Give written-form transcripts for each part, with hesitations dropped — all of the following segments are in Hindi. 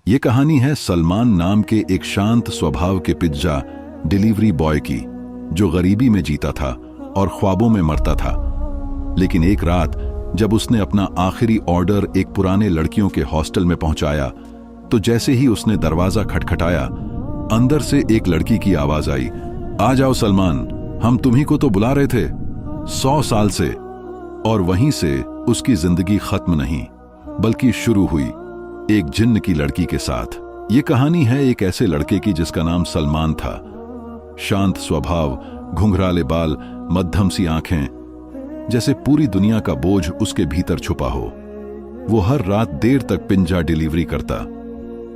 ये कहानी है सलमान नाम के एक शांत स्वभाव के पिज्जा डिलीवरी बॉय की, जो गरीबी में जीता था और ख्वाबों में मरता था। लेकिन एक रात जब उसने अपना आखिरी ऑर्डर एक पुराने लड़कियों के हॉस्टल में पहुंचाया, तो जैसे ही उसने दरवाजा खटखटाया, अंदर से एक लड़की की आवाज आई, आ जाओ सलमान, हम तुम्ही को तो बुला रहे थे 100 साल से। और वहीं से उसकी जिंदगी खत्म नहीं, बल्कि शुरू हुई एक जिन्न की लड़की के साथ। ये कहानी है एक ऐसे लड़के की जिसका नाम सलमान था। शांत स्वभाव, घुंघराले बाल, मध्यम सी आंखें, जैसे पूरी दुनिया का बोझ उसके भीतर छुपा हो। वो हर रात देर तक पिज्जा डिलीवरी करता,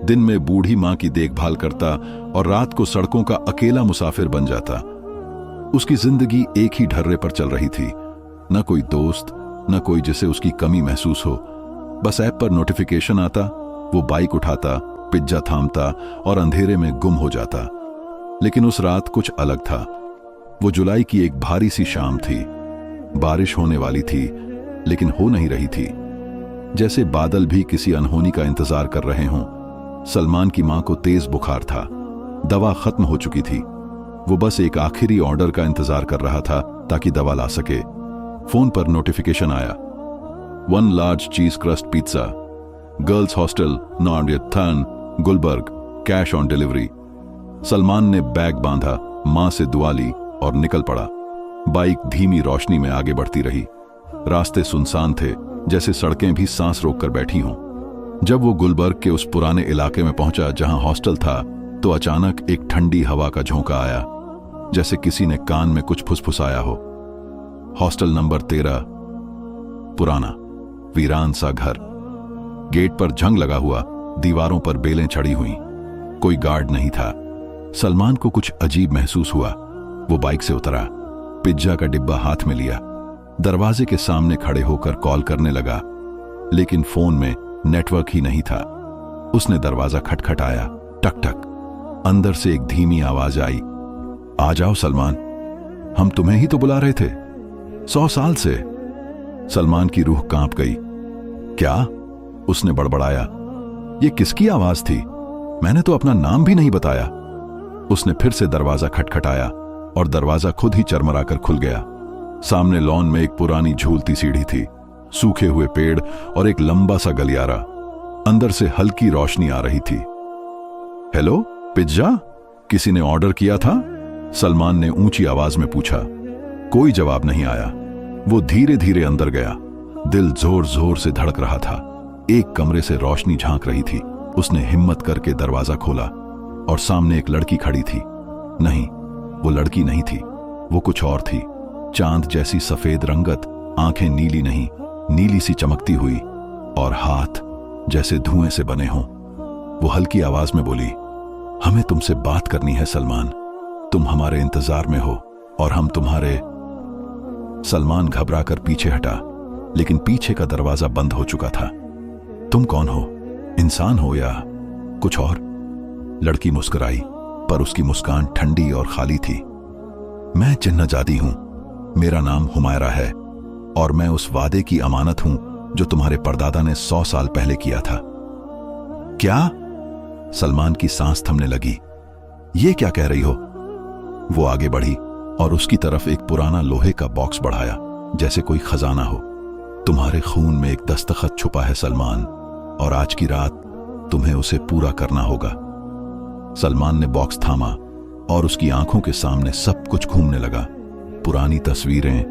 दिन में बूढ़ी मां की देखभाल करता और रात को सड़कों का अकेला मुसाफिर बन जाता। उसकी जिंदगी एक ही ढर्रे पर चल रही थी, न कोई दोस्त, न कोई जिसे उसकी कमी महसूस हो। बस ऐप पर नोटिफिकेशन आता, वो बाइक उठाता, पिज्जा थामता और अंधेरे में गुम हो जाता। लेकिन उस रात कुछ अलग था। वो जुलाई की एक भारी सी शाम थी। बारिश होने वाली थी, लेकिन हो नहीं रही थी। जैसे बादल भी किसी अनहोनी का इंतजार कर रहे हों। सलमान की मां को तेज बुखार था, दवा खत्म हो चुकी थी। वो बस एक आखिरी ऑर्डर का इंतजार कर रहा था ताकि दवा ला सके। फोन पर नोटिफिकेशन आया, 1 large cheese crust pizza, girls hostel नॉर्डियथन, Gulberg, cash on delivery. Salman ने बैग बांधा, मां से दुआ ली और निकल पड़ा। बाइक धीमी रोशनी में आगे बढ़ती रही। रास्ते सुनसान थे, जैसे सड़कें भी सांस रोककर बैठी हों। जब वो गुलबर्ग के उस पुराने इलाके में पहुंचा जहां हॉस्टल था, तो अचानक एक ठंडी हवा का झोंका आया, जैसे किसी ने कान में कुछ फुसफुसाया हो। हॉस्टल नंबर 13, पुराना वीरान सा घर। गेट पर जंग लगा हुआ, दीवारों पर बेलें चढ़ी हुई। कोई गार्ड नहीं था। सलमान को कुछ अजीब महसूस हुआ। वो बाइक से उतरा, पिज्जा का डिब्बा हाथ में लिया, दरवाजे के सामने खड़े होकर कॉल करने लगा। लेकिन फोन में नेटवर्क ही नहीं था। उसने दरवाजा खटखटाया, टक टक। अंदर से एक धीमी आवाज आई, आ जाओ सलमान, हम तुम्हें ही तो बुला रहे थे 100 साल से। सलमान की रूह कांप गई। क्या? उसने बड़बड़ाया, ये किसकी आवाज थी? मैंने तो अपना नाम भी नहीं बताया। उसने फिर से दरवाजा खटखटाया और दरवाजा खुद ही चरमराकर खुल गया। सामने लॉन में एक पुरानी झूलती सीढ़ी थी, सूखे हुए पेड़ और एक लंबा सा गलियारा। अंदर से हल्की रोशनी आ रही थी। Hello, pizza? किसी ने ऑर्डर किया था? सलमान ने ऊंची आवाज में पूछा। कोई जवाब नहीं आया। वो धीरे धीरे अंदर गया। दिल जोर जोर से धड़क रहा था। एक कमरे से रोशनी झांक रही थी। उसने हिम्मत करके दरवाजा खोला और सामने एक लड़की खड़ी थी। नहीं, वो लड़की नहीं थी, वो कुछ और थी। चांद जैसी सफेद रंगत, आंखें नीली नहीं, नीली सी चमकती हुई, और हाथ जैसे धुएं से बने हों। वो हल्की आवाज में बोली, हमें तुमसे बात करनी है सलमान, तुम हमारे इंतजार में हो और हम तुम्हारे। सलमान घबराकर पीछे हटा, लेकिन पीछे का दरवाजा बंद हो चुका था। तुम कौन हो? इंसान हो या कुछ और? लड़की मुस्कुराई, पर उसकी मुस्कान ठंडी और खाली थी। मैं जिन्नजादी हूं, मेरा नाम हुमायरा है, और मैं उस वादे की अमानत हूं जो तुम्हारे परदादा ने 100 साल पहले किया था। क्या? सलमान की सांस थमने लगी। ये क्या कह रही हो? वो आगे बढ़ी और उसकी तरफ एक पुराना लोहे का बॉक्स बढ़ाया, जैसे कोई खजाना हो। तुम्हारे खून में एक दस्तखत छुपा है सलमान, और आज की रात तुम्हें उसे पूरा करना होगा। सलमान ने बॉक्स थामा और उसकी आंखों के सामने सब कुछ घूमने लगा। पुरानी तस्वीरें,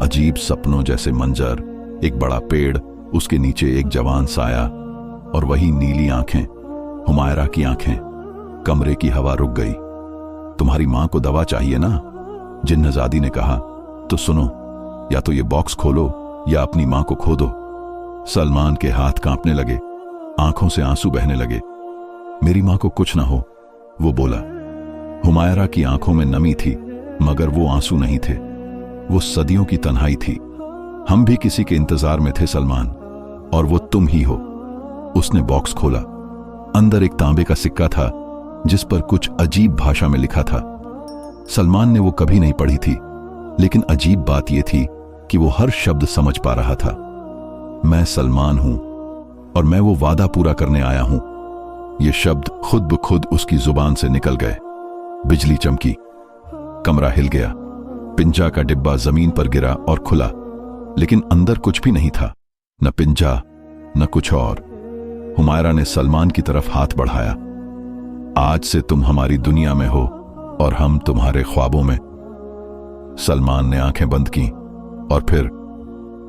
अजीब सपनों जैसे मंजर, एक बड़ा पेड़, उसके नीचे एक जवान साया, और वही नीली आंखें, हुमायरा की आंखें। कमरे की हवा रुक गई। तुम्हारी मां को दवा चाहिए ना? जिन्नजादी ने कहा। तो सुनो, या तो ये बॉक्स खोलो या अपनी मां को खो दो। सलमान के हाथ कांपने लगे, आंखों से आंसू बहने लगे। मेरी मां को कुछ ना हो, वो बोला। हुमायरा की आंखों में नमी थी, मगर वो आंसू नहीं थे, वो सदियों की तन्हाई थी। हम भी किसी के इंतजार में थे सलमान, और वो तुम ही हो। उसने बॉक्स खोला। अंदर एक तांबे का सिक्का था, जिस पर कुछ अजीब भाषा में लिखा था। सलमान ने वो कभी नहीं पढ़ी थी, लेकिन अजीब बात यह थी कि वो हर शब्द समझ पा रहा था। मैं सलमान हूं और मैं वो वादा पूरा करने आया हूं ये शब्द खुद ब खुद उसकी जुबान से निकल गए। बिजली चमकी, कमरा हिल गया, पिंजा का डिब्बा जमीन पर गिरा और खुला, लेकिन अंदर कुछ भी नहीं था, न पिंजा न कुछ और। हुमायरा ने सलमान की तरफ हाथ बढ़ाया। आज से तुम हमारी दुनिया में हो और हम तुम्हारे ख्वाबों में। सलमान ने आंखें बंद की और फिर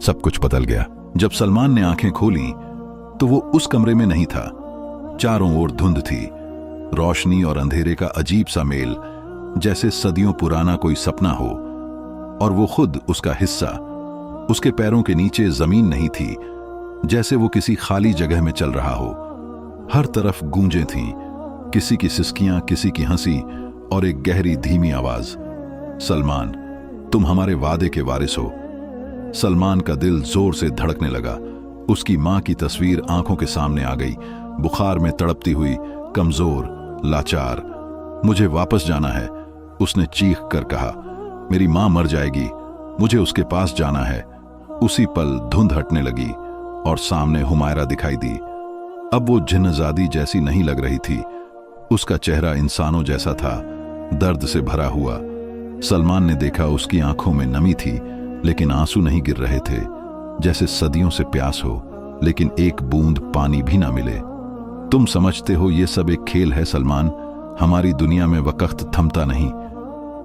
सब कुछ बदल गया। जब सलमान ने आंखें खोली तो वो उस कमरे में नहीं था। चारों ओर धुंध थी, रोशनी और अंधेरे का अजीब सा मेल, जैसे सदियों पुराना कोई सपना हो, और वो खुद उसका हिस्सा। उसके पैरों के नीचे जमीन नहीं थी, जैसे वो किसी खाली जगह में चल रहा हो। हर तरफ गूंजें थीं, किसी की सिसकियां, किसी की हंसी और एक गहरी धीमी आवाज, सलमान, तुम हमारे वादे के वारिस हो। सलमान का दिल जोर से धड़कने लगा। उसकी मां की तस्वीर आंखों के सामने आ गई, बुखार में तड़पती हुई, कमजोर, लाचार। मुझे वापस जाना है, उसने चीख कर कहा। मेरी मां मर जाएगी, मुझे उसके पास जाना है। उसी पल धुंध हटने लगी और सामने हुमायरा दिखाई दी। अब वो जिन्नजादी जैसी नहीं लग रही थी, उसका चेहरा इंसानों जैसा था, दर्द से भरा हुआ। सलमान ने देखा उसकी आंखों में नमी थी, लेकिन आंसू नहीं गिर रहे थे, जैसे सदियों से प्यास हो लेकिन एक बूंद पानी भी ना मिले। तुम समझते हो ये सब एक खेल है सलमान, हमारी दुनिया में वक्त थमता नहीं,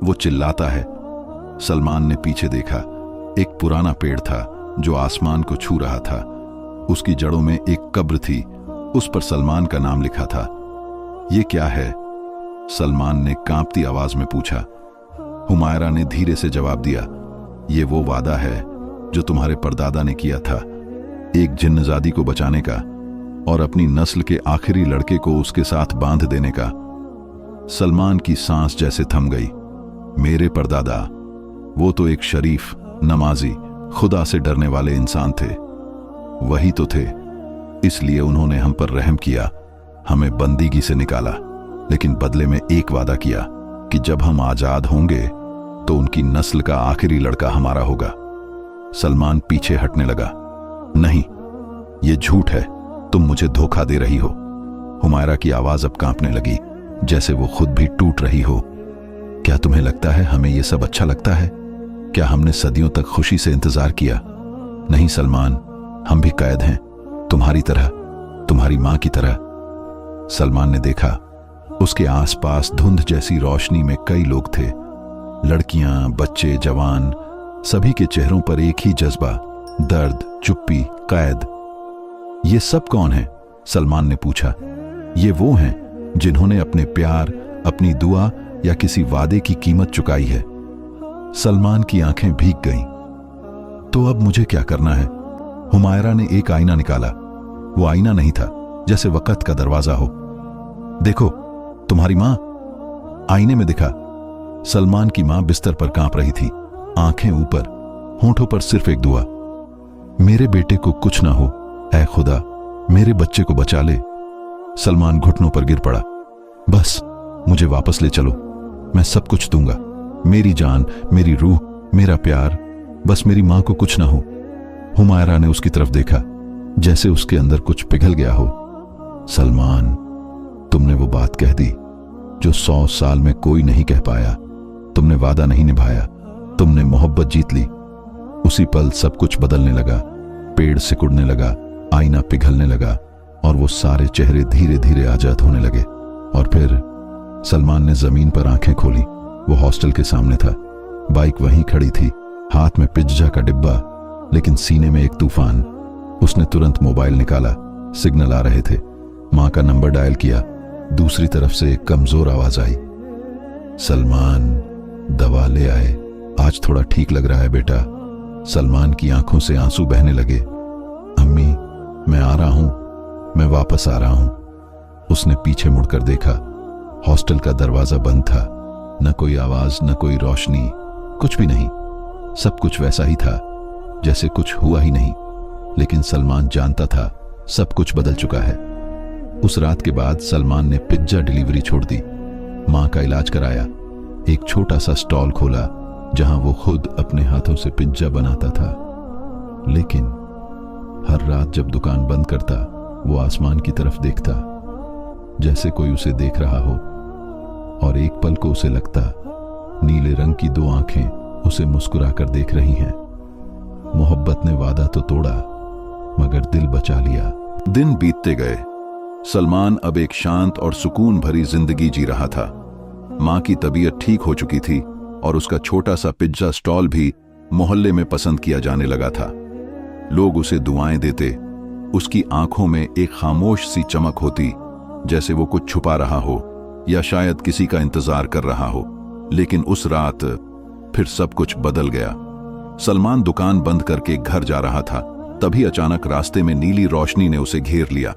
वो चिल्लाता है। सलमान ने पीछे देखा, एक पुराना पेड़ था जो आसमान को छू रहा था। उसकी जड़ों में एक कब्र थी, उस पर सलमान का नाम लिखा था। ये क्या है? सलमान ने कांपती आवाज में पूछा। हुमायरा ने धीरे से जवाब दिया, ये वो वादा है जो तुम्हारे परदादा ने किया था, एक जिन्नजादी को बचाने का और अपनी नस्ल के आखिरी लड़के को उसके साथ बांध देने का। सलमान की सांस जैसे थम गई। मेरे परदादा, वो तो एक शरीफ, नमाजी, खुदा से डरने वाले इंसान थे। वही तो थे, इसलिए उन्होंने हम पर रहम किया, हमें बंदीगी से निकाला, लेकिन बदले में एक वादा किया कि जब हम आजाद होंगे तो उनकी नस्ल का आखिरी लड़का हमारा होगा। सलमान पीछे हटने लगा। नहीं, ये झूठ है, तुम मुझे धोखा दे रही हो। हुमायरा की आवाज अब कांपने लगी, जैसे वो खुद भी टूट रही हो। क्या तुम्हें लगता है हमें ये सब अच्छा लगता है? क्या हमने सदियों तक खुशी से इंतजार किया? नहीं सलमान, हम भी कैद हैं, तुम्हारी तरह, तुम्हारी मां की तरह। सलमान ने देखा, उसके आसपास धुंध जैसी रोशनी में कई लोग थे, लड़कियां, बच्चे, जवान, सभी के चेहरों पर एक ही जज्बा, दर्द, चुप्पी, कैद। ये सब कौन है? सलमान ने पूछा। ये वो हैं जिन्होंने अपने प्यार, अपनी दुआ या किसी वादे की कीमत चुकाई है। सलमान की आंखें भीग गईं। तो अब मुझे क्या करना है? हुमायरा ने एक आईना निकाला। वो आईना नहीं था, जैसे वक्त का दरवाजा हो। देखो, तुम्हारी मां। आईने में दिखा। सलमान की मां बिस्तर पर कांप रही थी, आंखें ऊपर, होंठों पर सिर्फ एक दुआ, मेरे बेटे को कुछ ना हो, ऐ खुदा मेरे बच्चे को बचा ले। सलमान घुटनों पर गिर पड़ा। बस मुझे वापस ले चलो, मैं सब कुछ दूंगा, मेरी जान, मेरी रूह, मेरा प्यार, बस मेरी मां को कुछ ना हो। हुमायरा ने उसकी तरफ देखा, जैसे उसके अंदर कुछ पिघल गया हो। सलमान, तुमने वो बात कह दी जो 100 साल में कोई नहीं कह पाया। तुमने वादा नहीं निभाया, तुमने मोहब्बत जीत ली। उसी पल सब कुछ बदलने लगा। पेड़ सिकुड़ने लगा, आईना पिघलने लगा और वो सारे चेहरे धीरे धीरे आजाद होने लगे। और फिर सलमान ने जमीन पर आंखें खोली। वो हॉस्टल के सामने था, बाइक वहीं खड़ी थी, हाथ में पिज्जा का डिब्बा, लेकिन सीने में एक तूफान। उसने तुरंत मोबाइल निकाला, सिग्नल आ रहे थे। मां का नंबर डायल किया। दूसरी तरफ से एक कमजोर आवाज आई, सलमान दवा ले आए, आज थोड़ा ठीक लग रहा है बेटा। सलमान की आंखों से आंसू बहने लगे। अम्मी, मैं आ रहा हूं, मैं वापस आ रहा हूं। उसने पीछे मुड़कर देखा। हॉस्टल का दरवाजा बंद था, न कोई आवाज, न कोई रोशनी, कुछ भी नहीं। सब कुछ वैसा ही था जैसे कुछ हुआ ही नहीं। लेकिन सलमान जानता था सब कुछ बदल चुका है। उस रात के बाद सलमान ने पिज्जा डिलीवरी छोड़ दी, मां का इलाज कराया, एक छोटा सा स्टॉल खोला जहां वो खुद अपने हाथों से पिज्जा बनाता था। लेकिन हर रात जब दुकान बंद करता, वो आसमान की तरफ देखता। जैसे कोई उसे देख रहा हो, और एक पल को उसे लगता नीले रंग की दो आंखें उसे मुस्कुरा कर देख रही हैं। मोहब्बत ने वादा तो तोड़ा, मगर दिल बचा लिया। दिन बीतते गए। सलमान अब एक शांत और सुकून भरी जिंदगी जी रहा था। मां की तबीयत ठीक हो चुकी थी और उसका छोटा सा पिज्जा स्टॉल भी मोहल्ले में पसंद किया जाने लगा था। लोग उसे दुआएं देते। उसकी आंखों में एक खामोश सी चमक होती, जैसे वो कुछ छुपा रहा हो या शायद किसी का इंतजार कर रहा हो। लेकिन उस रात फिर सब कुछ बदल गया। सलमान दुकान बंद करके घर जा रहा था, तभी अचानक रास्ते में नीली रोशनी ने उसे घेर लिया,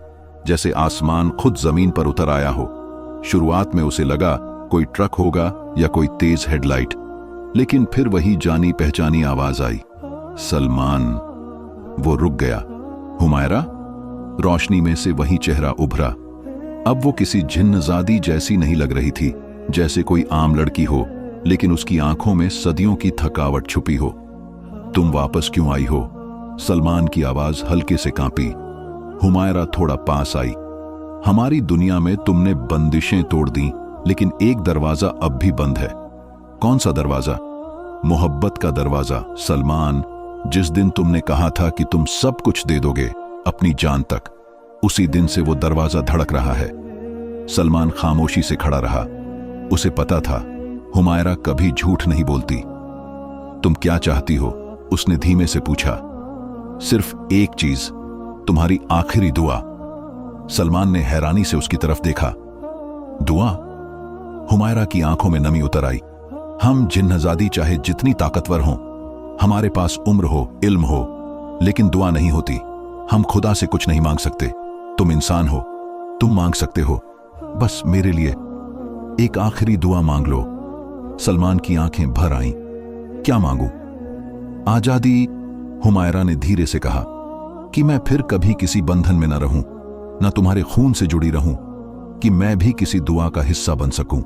जैसे आसमान खुद जमीन पर उतर आया हो। शुरुआत में उसे लगा कोई ट्रक होगा या कोई तेज हेडलाइट, लेकिन फिर वही जानी पहचानी आवाज आई, सलमान। वो रुक गया। हुमायरा? रोशनी में से वही चेहरा उभरा। अब वो किसी जिन्नजादी जैसी नहीं लग रही थी, जैसे कोई आम लड़की हो, लेकिन उसकी आंखों में सदियों की थकावट छुपी हो। तुम वापस क्यों आई हो? सलमान की आवाज हल्के से कांपी। हुमायरा थोड़ा पास आई। हमारी दुनिया में तुमने बंदिशें तोड़ दी, लेकिन एक दरवाजा अब भी बंद है। कौन सा दरवाजा? मोहब्बत का दरवाजा। सलमान, जिस दिन तुमने कहा था कि तुम सब कुछ दे दोगे, अपनी जान तक, उसी दिन से वो दरवाजा धड़क रहा है। सलमान खामोशी से खड़ा रहा। उसे पता था हुमायरा कभी झूठ नहीं बोलती। तुम क्या चाहती हो? उसने धीमे से पूछा। सिर्फ एक चीज, तुम्हारी आखिरी दुआ। सलमान ने हैरानी से उसकी तरफ देखा। दुआ? हुमायरा की आंखों में नमी उतर आई। हम जिन्नजादी चाहे जितनी ताकतवर हों, हमारे पास उम्र हो, इल्म हो, लेकिन दुआ नहीं होती। हम खुदा से कुछ नहीं मांग सकते। तुम इंसान हो, तुम मांग सकते हो। बस मेरे लिए एक आखिरी दुआ मांग लो। सलमान की आंखें भर आईं। क्या मांगू? आजादी। हुमायरा ने धीरे से कहा कि मैं फिर कभी किसी बंधन में न रहूं, न तुम्हारे खून से जुड़ी रहूं, कि मैं भी किसी दुआ का हिस्सा बन सकूं,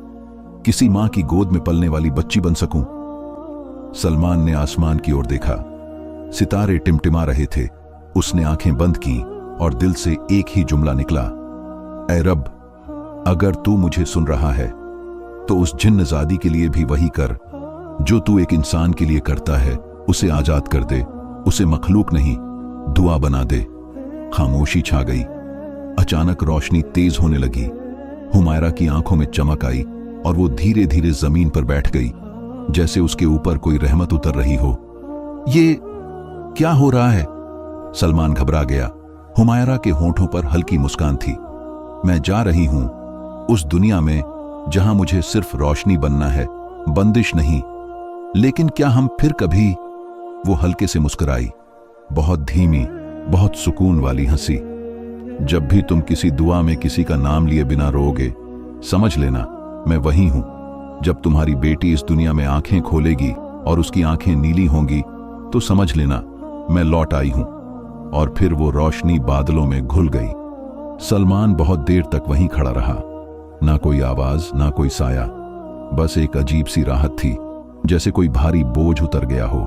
किसी मां की गोद में पलने वाली बच्ची बन सकूं। सलमान ने आसमान की ओर देखा। सितारे टिमटिमा रहे थे। उसने आंखें बंद की और दिल से एक ही जुमला निकला, ऐ रब, अगर तू मुझे सुन रहा है तो उस जिन्नजादी के लिए भी वही कर जो तू एक इंसान के लिए करता है। उसे आजाद कर दे, उसे मखलूक नहीं, दुआ बना दे। खामोशी छा गई। अचानक रोशनी तेज होने लगी। हुमायरा की आंखों में चमक आई और वो धीरे धीरे जमीन पर बैठ गई, जैसे उसके ऊपर कोई रहमत उतर रही हो। ये क्या हो रहा है? सलमान घबरा गया। हुमायरा के होंठों पर हल्की मुस्कान थी। मैं जा रही हूं उस दुनिया में जहां मुझे सिर्फ रोशनी बनना है, बंदिश नहीं। लेकिन क्या हम फिर कभी? वो हल्के से मुस्कुराई, बहुत धीमी, बहुत सुकून वाली हंसी। जब भी तुम किसी दुआ में किसी का नाम लिए बिना रोओगे, समझ लेना मैं वही हूं। जब तुम्हारी बेटी इस दुनिया में आंखें खोलेगी और उसकी आंखें नीली होंगी, तो समझ लेना मैं लौट आई हूं। और फिर वो रोशनी बादलों में घुल गई। सलमान बहुत देर तक वहीं खड़ा रहा। ना कोई आवाज, ना कोई साया, बस एक अजीब सी राहत थी, जैसे कोई भारी बोझ उतर गया हो।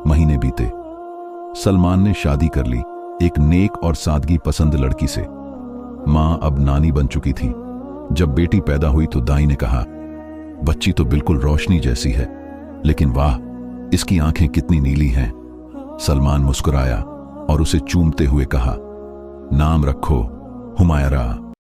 महीने बीते। सलमान ने शादी कर ली, एक नेक और सादगी पसंद लड़की से। मां अब नानी बन चुकी थी। जब बेटी पैदा हुई तो दाई ने कहा, बच्ची तो बिल्कुल रोशनी जैसी है, लेकिन वाह, इसकी आंखें कितनी नीली हैं। सलमान मुस्कुराया और उसे चूमते हुए कहा, नाम रखो हुमायरा।